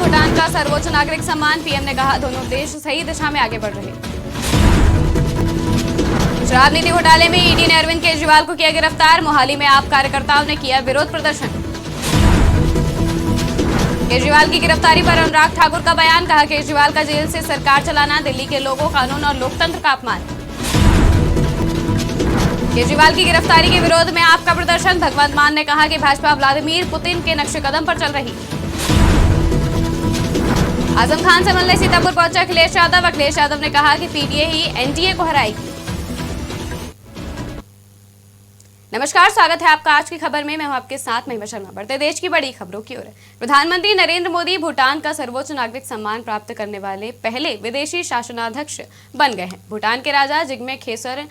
भूटान का सर्वोच्च नागरिक सम्मान। पीएम ने कहा दोनों देश सही दिशा में आगे बढ़ रहे हैं। शराब नीति घोटाले में ईडी ने अरविंद केजरीवाल को किया गिरफ्तार। मोहाली में आप कार्यकर्ताओं ने किया विरोध प्रदर्शन। केजरीवाल की गिरफ्तारी पर अनुराग ठाकुर का बयान। कहा केजरीवाल का जेल से सरकार चलाना दिल्ली के लोगों, कानून और लोकतंत्र का अपमान। केजरीवाल की गिरफ्तारी के विरोध में आपका प्रदर्शन। भगवंत मान ने कहा कि भाजपा व्लादिमीर पुतिन के नक्शे कदम पर चल रही। आजम खान से मिलने सीतापुर पहुंचे अखिलेश यादव। अखिलेश यादव ने कहा कि पीडीए ही एनडीए को हराएगी। नमस्कार, स्वागत है आपका आज की खबर में। मैं हूं आपके साथ महिमा शर्मा। बढ़ते देश की बड़ी खबरों की ओर। प्रधानमंत्री नरेंद्र मोदी भूटान का सर्वोच्च नागरिक सम्मान प्राप्त करने वाले पहले विदेशी शासनाध्यक्ष बन गए हैं। भूटान के राजा जिग्मे खेसर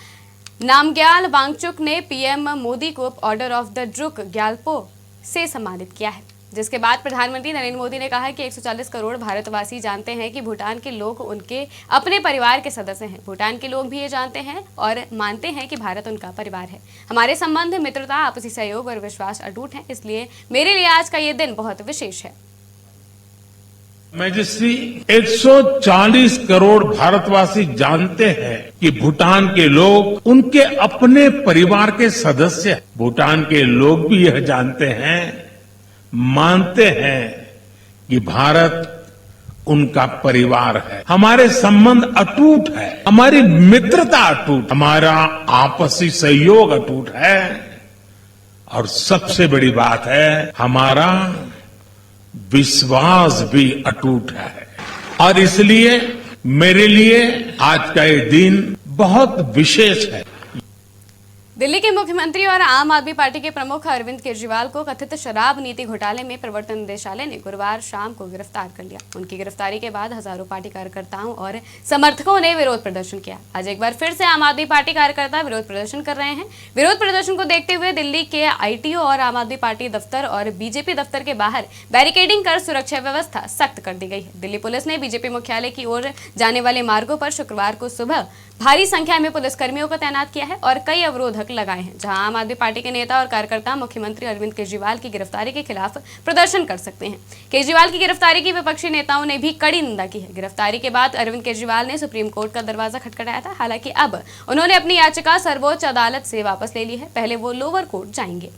नामग्याल वांगचुक ने पीएम मोदी को order of the Druk Gyalpo से सम्मानित किया है, जिसके बाद प्रधानमंत्री नरेंद्र मोदी ने कहा है कि 140 करोड़ भारतवासी जानते हैं कि भूटान के लोग उनके अपने परिवार के सदस्य हैं। भूटान के लोग भी ये जानते हैं और मानते हैं कि भारत उनका परिवार है। हमारे संबंध, मित्रता, आपसी सहयोग और विश्वास अटूट हैं, इसलिए मेरे लिए आज का ये दिन बहुत विशेष है। मैजेस्टी, 140 करोड़ भारतवासी जानते हैं कि भूटान के लोग उनके अपने परिवार के सदस्य हैं। भूटान के लोग भी यह जानते हैं, मानते हैं कि भारत उनका परिवार है। हमारे संबंध अटूट है, हमारी मित्रता अटूट, हमारा आपसी सहयोग अटूट है और सबसे बड़ी बात है हमारा विश्वास भी अटूट है। और इसलिए मेरे लिए आज का ये दिन बहुत विशेष है। दिल्ली के मुख्यमंत्री और आम आदमी पार्टी के प्रमुख अरविंद केजरीवाल को कथित शराब नीति घोटाले में प्रवर्तन निदेशालय ने गुरुवार शाम को गिरफ्तार कर लिया। उनकी गिरफ्तारी के बाद हजारों पार्टी कार्यकर्ताओं और समर्थकों ने विरोध प्रदर्शन किया। आज एक बार फिर से आम आदमी पार्टी कार्यकर्ता विरोध प्रदर्शन कर रहे हैं। विरोध प्रदर्शन को देखते हुए दिल्ली के आईटीओ और आम आदमी पार्टी दफ्तर और बीजेपी दफ्तर के बाहर बैरिकेडिंग कर सुरक्षा व्यवस्था सख्त कर दी गई है। दिल्ली पुलिस ने बीजेपी मुख्यालय की ओर जाने वाले मार्गों पर शुक्रवार को सुबह भारी संख्या में पुलिसकर्मियों को तैनात किया है और कई अवरोधक लगाए हैं, जहां आम आदमी पार्टी के नेता और कार्यकर्ता मुख्यमंत्री अरविंद केजरीवाल की गिरफ्तारी के खिलाफ प्रदर्शन कर सकते हैं। केजरीवाल की गिरफ्तारी की विपक्षी नेताओं ने भी कड़ी निंदा की है। गिरफ्तारी के बाद अरविंद केजरीवाल ने सुप्रीम कोर्ट का दरवाजा खटखटाया था। हालांकि अब उन्होंने अपनी याचिका सर्वोच्च अदालत से वापस ले ली है। पहले वो लोअर कोर्ट जाएंगे।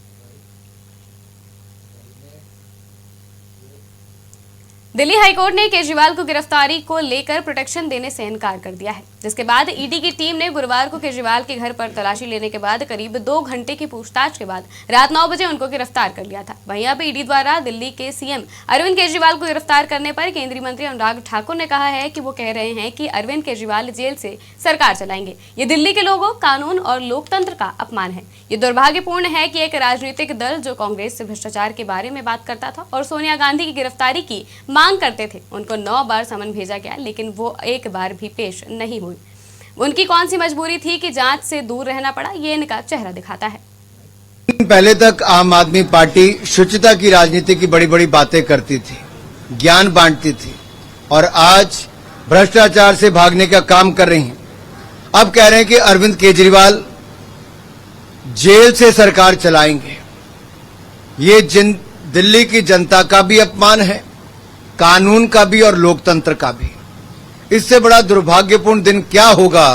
दिल्ली हाईकोर्ट ने केजरीवाल को गिरफ्तारी को लेकर प्रोटेक्शन देने से इनकार कर दिया है, जिसके बाद ईडी की टीम ने गुरुवार को केजरीवाल के घर पर तलाशी लेने के बाद करीब 2 घंटे की पूछताछ के बाद रात 9 बजे उनको गिरफ्तार कर लिया था। वहीं अब ईडी द्वारा दिल्ली के सीएम अरविंद केजरीवाल को गिरफ्तार करने पर केंद्रीय मंत्री अनुराग ठाकुर ने कहा है कि वो कह रहे हैं कि अरविंद केजरीवाल जेल से सरकार चलाएंगे। ये दिल्ली के लोगों, कानून और लोकतंत्र का अपमान है। ये दुर्भाग्यपूर्ण है कि एक राजनीतिक दल जो कांग्रेस से भ्रष्टाचार के बारे में बात करता था और सोनिया गांधी की गिरफ्तारी की मांग करते थे, उनको 9 बार समन भेजा गया, लेकिन वो एक बार भी पेश नहीं हुई। उनकी कौन सी मजबूरी थी कि जांच से दूर रहना पड़ा, ये इनका चेहरा दिखाता है। पहले तक आम आदमी पार्टी शुचिता की राजनीति की बड़ी बड़ी बातें करती थी, ज्ञान बांटती थी, और आज भ्रष्टाचार से भागने का काम कर रही हैं। अब कह रहे हैं कि अरविंद केजरीवाल जेल से सरकार चलाएंगे। ये दिल्ली की जनता का भी अपमान है, कानून का भी और लोकतंत्र का भी। इससे बड़ा दुर्भाग्यपूर्ण दिन क्या होगा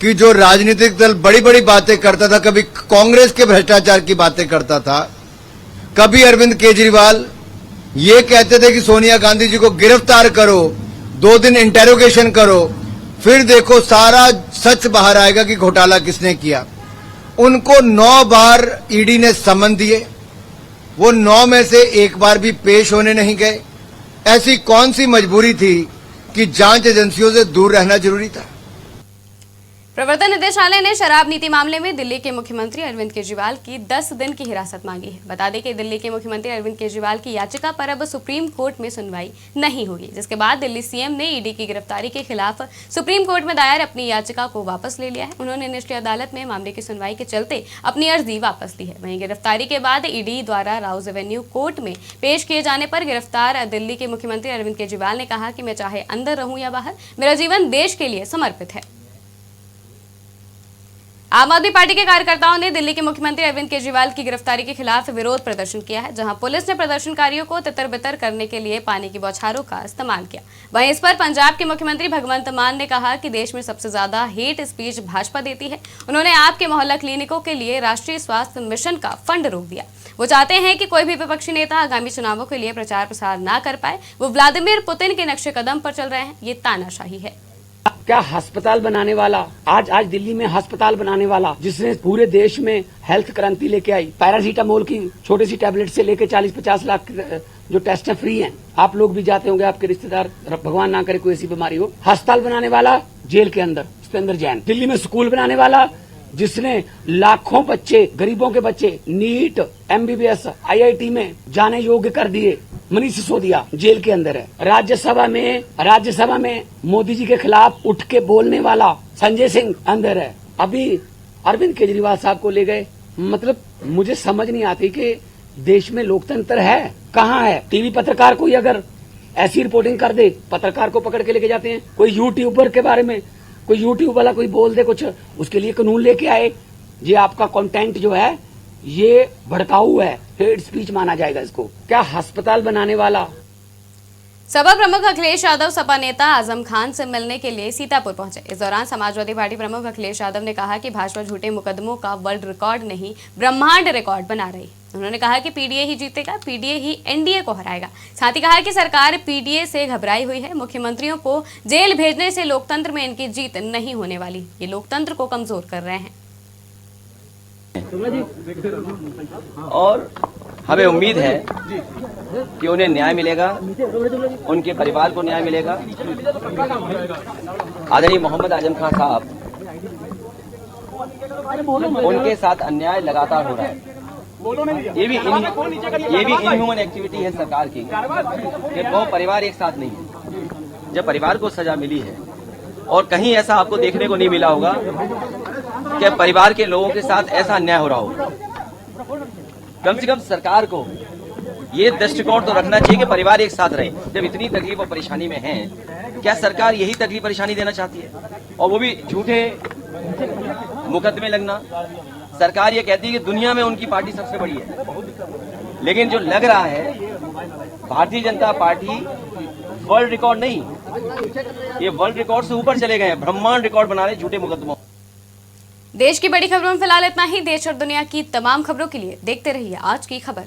कि जो राजनीतिक दल बड़ी बड़ी बातें करता था, कभी कांग्रेस के भ्रष्टाचार की बातें करता था, कभी अरविंद केजरीवाल ये कहते थे कि सोनिया गांधी जी को गिरफ्तार करो, 2 दिन इंटेरोगेशन करो, फिर देखो सारा सच बाहर आएगा कि घोटाला किसने किया। उनको 9 बार ईडी ने समन दिए, वो 9 में से एक बार भी पेश होने नहीं गए। ऐसी कौन सी मजबूरी थी कि जांच एजेंसियों से दूर रहना जरूरी था। प्रवर्तन निदेशालय ने शराब नीति मामले में दिल्ली के मुख्यमंत्री अरविंद केजरीवाल की 10 दिन की हिरासत मांगी है। बता दें कि दिल्ली के मुख्यमंत्री अरविंद केजरीवाल की याचिका पर अब सुप्रीम कोर्ट में सुनवाई नहीं होगी, जिसके बाद दिल्ली सीएम ने ईडी की गिरफ्तारी के खिलाफ सुप्रीम कोर्ट में दायर अपनी याचिका को वापस ले लिया है। उन्होंने निचली अदालत में मामले की सुनवाई के चलते अपनी अर्जी वापस ली है। वहीं गिरफ्तारी के बाद ईडी द्वारा राउज एवेन्यू कोर्ट में पेश किए जाने पर गिरफ्तार दिल्ली के मुख्यमंत्री अरविंद केजरीवाल ने कहा कि मैं चाहे अंदर रहूं या बाहर, मेरा जीवन देश के लिए समर्पित है। आम आदमी पार्टी के कार्यकर्ताओं ने दिल्ली के मुख्यमंत्री अरविंद केजरीवाल की गिरफ्तारी के खिलाफ विरोध प्रदर्शन किया है, जहां पुलिस ने प्रदर्शनकारियों को तितर-बितर करने के लिए पानी की बौछारों का इस्तेमाल किया। वहीं इस पर पंजाब के मुख्यमंत्री भगवंत मान ने कहा कि देश में सबसे ज्यादा हेट स्पीच भाजपा देती है। उन्होंने आपके मोहल्ला क्लिनिकों के लिए राष्ट्रीय स्वास्थ्य मिशन का फंड रोक दिया। वो चाहते हैं कि कोई भी विपक्षी नेता आगामी चुनावों के लिए प्रचार प्रसार ना कर पाए। वो व्लादिमीर पुतिन के नक्शे कदम पर चल रहे हैं। ये तानाशाही है। क्या अस्पताल बनाने वाला आज दिल्ली में अस्पताल बनाने वाला जिसने पूरे देश में हेल्थ क्रांति लेके आई, पैरासीटामोल की छोटी सी टैबलेट से लेके 40-50 लाख जो टेस्ट है फ्री हैं। आप लोग भी जाते होंगे, आपके रिश्तेदार, भगवान ना करे कोई ऐसी बीमारी हो। अस्पताल बनाने वाला जेल के अंदर, उपेंद्र जैन। दिल्ली में स्कूल बनाने वाला जिसने लाखों बच्चे, गरीबों के बच्चे नीट, MBBS, IIT में जाने योग्य कर दिए, मनीष सिसोदिया जेल के अंदर है। राज्यसभा में मोदी जी के खिलाफ उठ के बोलने वाला संजय सिंह अंदर है। अभी अरविंद केजरीवाल साहब को ले गए। मतलब मुझे समझ नहीं आती कि देश में लोकतंत्र है कहाँ है। टीवी पत्रकार कोई अगर ऐसी रिपोर्टिंग कर दे, पत्रकार को पकड़ के लेके जाते हैं। कोई यूट्यूबर के बारे में कोई यूट्यूब वाला कोई बोल दे कुछ, उसके लिए कानून लेके आए। ये आपका कंटेंट जो है ये भड़काऊ है, हेट स्पीच माना जाएगा इसको। क्या अस्पताल बनाने वाला। सपा प्रमुख अखिलेश यादव सपा नेता आजम खान से मिलने के लिए सीतापुर पहुंचे। इस दौरान समाजवादी पार्टी प्रमुख अखिलेश यादव ने कहा कि भाजपा झूठे मुकदमों का वर्ल्ड रिकॉर्ड नहीं, ब्रह्मांड रिकॉर्ड बना रही। उन्होंने कहा कि पीडीए ही जीतेगा, पीडीए ही एनडीए को हराएगा। साथ ही कहा कि सरकार पीडीए से घबराई हुई है। मुख्यमंत्रियों को जेल भेजने से लोकतंत्र में इनकी जीत नहीं होने वाली। ये लोकतंत्र को कमजोर कर रहे हैं। और हमें उम्मीद है कि उन्हें न्याय मिलेगा, उनके परिवार को न्याय मिलेगा। आदरणीय मोहम्मद आजम खान साहब, उनके साथ अन्याय लगातार हो रहा है। ये भी इनह्यूमन एक्टिविटी है सरकार की कि दो परिवार एक साथ नहीं है। जब परिवार को सजा मिली है और कहीं ऐसा आपको देखने को नहीं मिला होगा कि परिवार के लोगों के साथ ऐसा अन्याय हो रहा हो। कम से कम सरकार को ये दृष्टिकोण तो रखना चाहिए कि परिवार एक साथ रहे। जब इतनी तकलीफ और परेशानी में है, क्या सरकार यही तकलीफ परेशानी देना चाहती है? और वो भी झूठे मुकदमे लगना। सरकार ये कहती है कि दुनिया में उनकी पार्टी सबसे बड़ी है, लेकिन जो लग रहा है Bharatiya Janata party world record नहीं, ये वर्ल्ड रिकॉर्ड से ऊपर चले गए हैं, ब्रह्मांड रिकॉर्ड बना रहे झूठे मुकदमों। देश की बड़ी खबरों में फिलहाल इतना ही। देश और दुनिया की तमाम खबरों के लिए देखते रहिए आज की खबर।